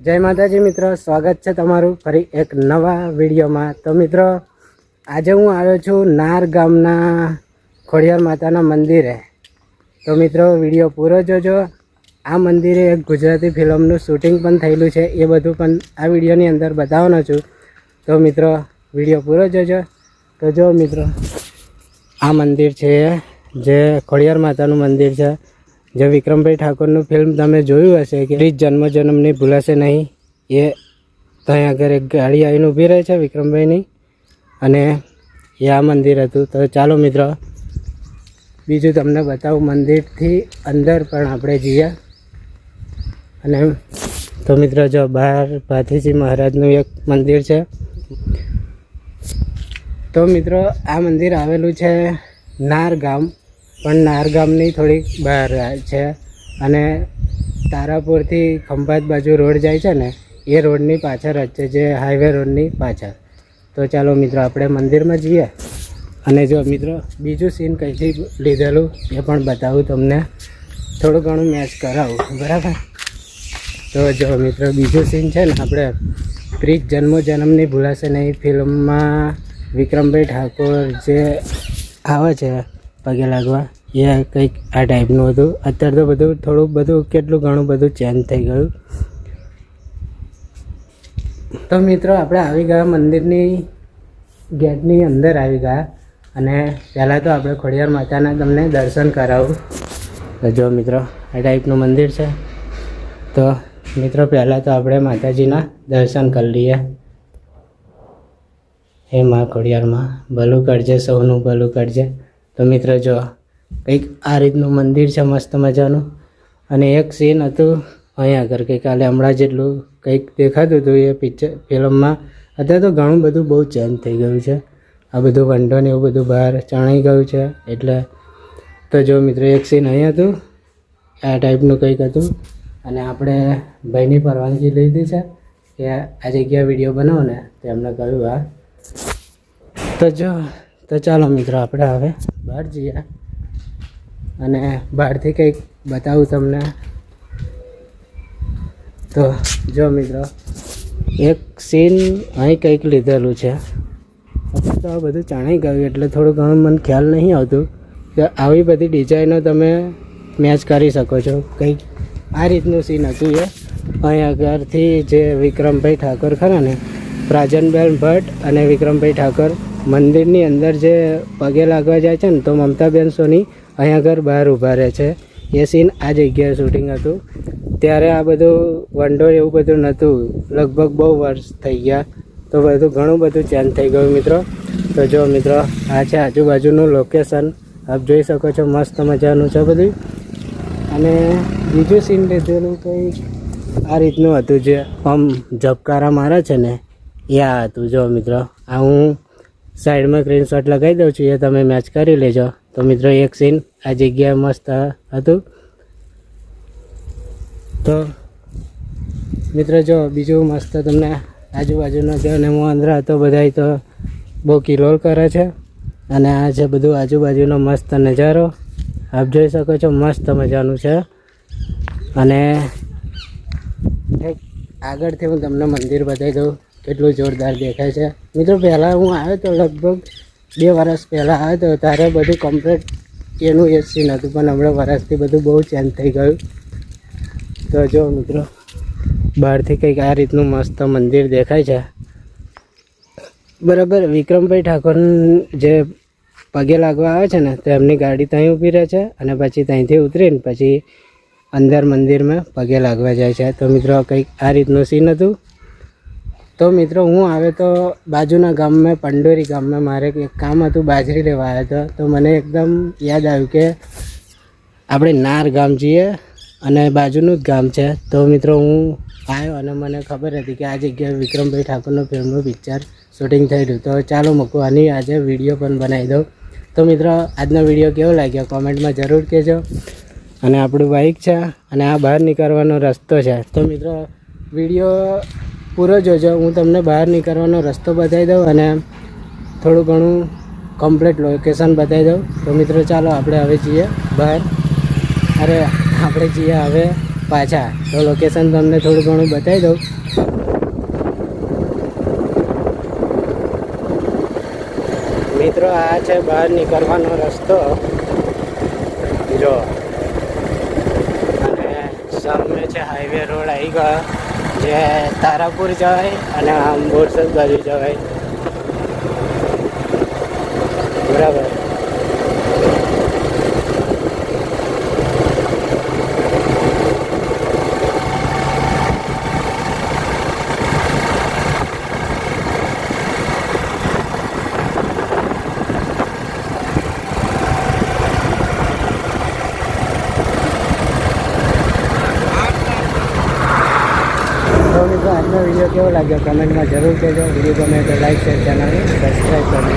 જય માતાજી મિત્રો, સ્વાગત છે તમારું ફરી એક નવા વિડીયોમાં। તો મિત્રો આજે હું આવ્યો છું નાર ગામના ખોડિયાર માતાના મંદિરે। તો મિત્રો વિડીયો પૂરો જોજો। આ મંદિરે એક ગુજરાતી ફિલ્મનું શૂટિંગ પણ થયેલું છે, એ બધું પણ આ વિડીયોની અંદર બતાવવાનો છું। તો મિત્રો વિડીયો પૂરો જોજો। તો જો મિત્રો આ મંદિર છે જે ખોડિયાર માતાનું મંદિર છે, જે વિક્રમભાઈ ઠાકોરનું ફિલ્મ તમે જોયું હશે કે પ્લીઝ જન્મ જન્મની ભૂલાશે નહીં। એ ત્યાં આગળ એક ગાડી આવીને ઊભી રહે છે વિક્રમભાઈની, અને એ આ મંદિર હતું। તો ચાલો મિત્રો બીજું તમને બતાવું, મંદિરથી અંદર પણ આપણે જઈએ। અને તો મિત્રો જો બહાર ભાથીજી મહારાજનું એક મંદિર છે। તો મિત્રો આ મંદિર આવેલું છે નાર ગામ, પણ નાર ગામની થોડીક બહાર છે, અને તારાપુરથી ખંભાત બાજુ રોડ જાય છે ને, એ રોડની પાછળ જ છે, જે હાઈવે રોડની પાછળ। તો ચાલો મિત્રો આપણે મંદિરમાં જઈએ, અને જો મિત્રો બીજું સીન કંઈથી લીધેલું એ પણ બતાવું તમને, થોડું ઘણું મેચ કરાવું, બરાબર। તો જો મિત્રો બીજું સીન છે ને, આપણે પ્લીઝ જન્મો જન્મની ભૂલાશે નહીં ફિલ્મમાં વિક્રમભાઈ ઠાકોર જે આવે છે પગે લાગવા, એ કંઈક આ ટાઈપનું હતું। અત્યારે તો બધું થોડું બધું કેટલું ઘણું બધું ચેન્જ થઈ ગયું। તો મિત્રો આપણે આવી ગયા મંદિરની ગેટની અંદર આવી ગયા, અને પહેલાં તો આપણે ખોડિયાર માતાના તમને દર્શન કરાવું। તો જો મિત્રો આ ટાઈપનું મંદિર છે। તો મિત્રો પહેલાં તો આપણે માતાજીના દર્શન કરી લઈએ। હે મા ખોડિયારમાં ભલું કરજે, સૌનું ભલું કરજે। તો મિત્રો જો કંઈક આ રીતનું મંદિર છે મસ્ત મજાનું, અને એક સીન હતું અહીંયા આગળ કે કાલે હમણાં જેટલું કંઈક દેખાતું હતું એ પિક્ચર ફિલ્મમાં, અત્યારે તો ઘણું બધું બહુ ચેન્જ થઈ ગયું છે। આ બધું વંડો ને એવું બધું બહાર ચણાઈ ગયું છે એટલે। તો જો મિત્રો એક સીન અહીં હતું, આ ટાઈપનું કંઈક હતું, અને આપણે ભાઈની પરવાનગી લીધી છે કે આ જગ્યા વિડીયો બનાવો ને, તો એમને કહ્યું હા। તો ચાલો મિત્રો આપણે હવે બહાર જઈએ, અને બહારથી કંઈક બતાવું તમને। તો જો મિત્રો એક સીન અહીં કંઈક લીધેલું છે, અત્યારે તો આ બધું જાણી ગયું એટલે થોડું ઘણું મને ખ્યાલ નહીં આવતું કે આવી બધી ડિઝાઇનો તમે મેચ કરી શકો છો। કંઈક આ રીતનું સીન હતું એ અહીં આગળથી જે વિક્રમભાઈ ઠાકોર ખરા ને, પ્રાજનબેન ભટ્ટ અને વિક્રમભાઈ ઠાકોર મંદિરની અંદર જે પગે લાગવા જાય છે ને, તો મમતાબેન સોની અહીંયા આગળ બહાર ઊભા રહે છે। એ સીન આ જગ્યાએ શૂટિંગ હતું। ત્યારે આ બધું વંડોળ એવું બધું નહોતું, લગભગ બહુ વર્ષ થઈ ગયા, તો બધું ઘણું બધું ચેન્જ થઈ ગયું મિત્રો। તો જો મિત્રો આ છે આજુબાજુનું લોકેશન, આપ જોઈ શકો છો, મસ્ત મજાનું છે બધું। અને બીજું સીન લીધેલું કંઈક આ રીતનું હતું, જે આમ ઝબકારા મારે છે ને, એ આ હતું। જો મિત્રો આ હું સાઈડમાં સ્ક્રીનશોટ લગાવી દઉં છું, એ તમે મેચ કરી લેજો। તો મિત્રો એક સીન આ જગ્યાએ મસ્ત હતું। તો મિત્રો જો બીજું મસ્ત તમને આજુબાજુનો છે, અને હું અંદર હતો બધા તો બહુ કિલોલ કરે છે, અને આ છે બધું આજુબાજુનો મસ્ત નજારો, આપ જોઈ શકો છો, મસ્ત મજાનું છે। અને એક આગળથી હું તમને મંદિર બતાવી દઉં, કેટલું જોરદાર દેખાય છે મિત્રો। પહેલાં હું આવ્યો તો લગભગ 2 વર્ષ પહેલાં આવ્યો તો, ત્યારે બધું કમ્પ્લીટ એનું એ સીન હતું, પણ હમણાં વર્ષથી બધું બહુ ચેન્જ થઈ ગયું। તો જો મિત્રો બહારથી કંઈક આ રીતનું મસ્ત મંદિર દેખાય છે, બરાબર। વિક્રમભાઈ ઠાકોર જે પગે લાગવા આવે છે ને, તો એમની ગાડી ત્યાં ઊભી રહે છે, અને પછી ત્યાંથી ઉતરીને પછી અંદર મંદિરમાં પગે લાગવા જાય છે। તો મિત્રો કંઈક આ રીતનું સીન હતું। તો મિત્રો હું આવ્યો તો બાજુના ગામમાં, પંડોરી ગામમાં મારે એક કામ હતું, બાજરી લેવા આવ્યો હતો। તો મને એકદમ યાદ આવ્યું કે આપણે નાર ગામ જઈએ, અને બાજુનું જ ગામ છે। તો મિત્રો હું આવ્યો, અને મને ખબર હતી કે આ જગ્યાએ વિક્રમભાઈ ઠાકોરનું ફિલ્મનું પિક્ચર શૂટિંગ થયેલું। તો ચાલો મૂકું, આની આજે વિડીયો પણ બનાવી દઉં। તો મિત્રો આજનો વિડીયો કેવો લાગ્યો કોમેન્ટમાં જરૂર કહેજો। અને આપણું બાઇક છે, અને આ બહાર નીકળવાનો રસ્તો છે। તો મિત્રો વિડીયો પૂરો જોજો, હું તમને બહાર નીકળવાનો રસ્તો બતાવી દઉં, અને થોડું ઘણું કમ્પ્લીટ લોકેશન બતાવી દઉં। તો મિત્રો ચાલો આપણે હવે જઈએ બહાર, અરે આપણે જઈએ હવે પાછા. તો લોકેશન તમને થોડું ઘણું બતાવી દઉં. મિત્રો આ છે બહાર નીકળવાનો રસ્તો જો, અને સામે છે હાઈવે રોડ આવી ગયો જે તારાપુર જવાય અને આમ બોરસદ બાજુ જવાય. બરાબર. તો મિત્રો આજનો વિડીયો કેવો લાગ્યો કમેન્ટમાં જરૂર કહેજો. વિડીયો ગમે તો લાઈક શેર ચેનલને સબસ્ક્રાઈબ કરજો.